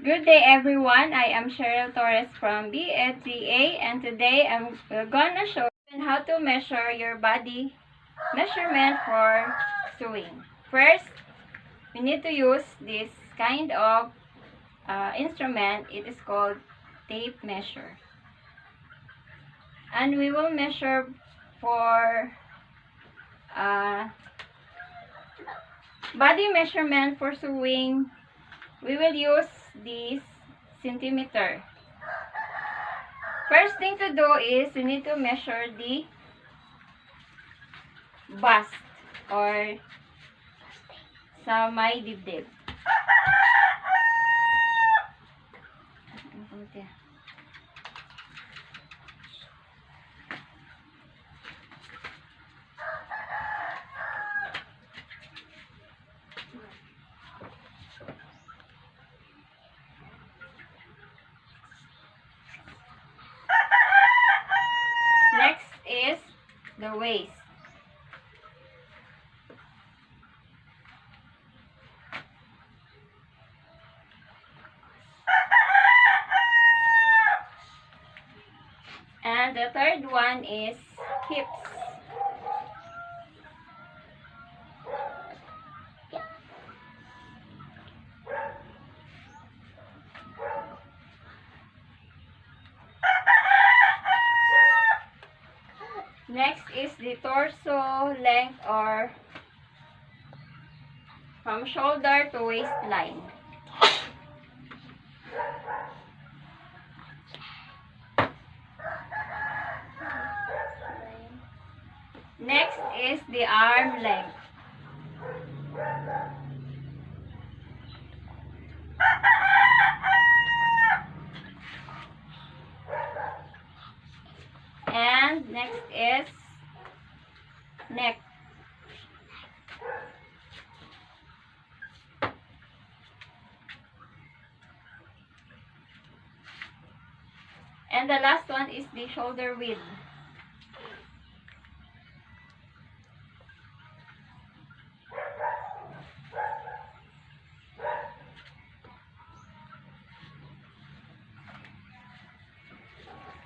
Good day everyone, I am Cheryl Torres from BSCA and today we're gonna show you how to measure your body measurement for sewing. First, we need to use this kind of instrument. It is called tape measure. And we will measure for body measurement for sewing. We will use this centimeter. First thing to do is you need to measure the bust or sa may dibdib. Next is the waist. And the third one is hips. Next is the torso length or from shoulder to waistline. Next is the arm length. And next is neck. And the last one is the shoulder width.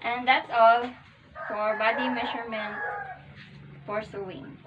And that's all for body measurement for sewing.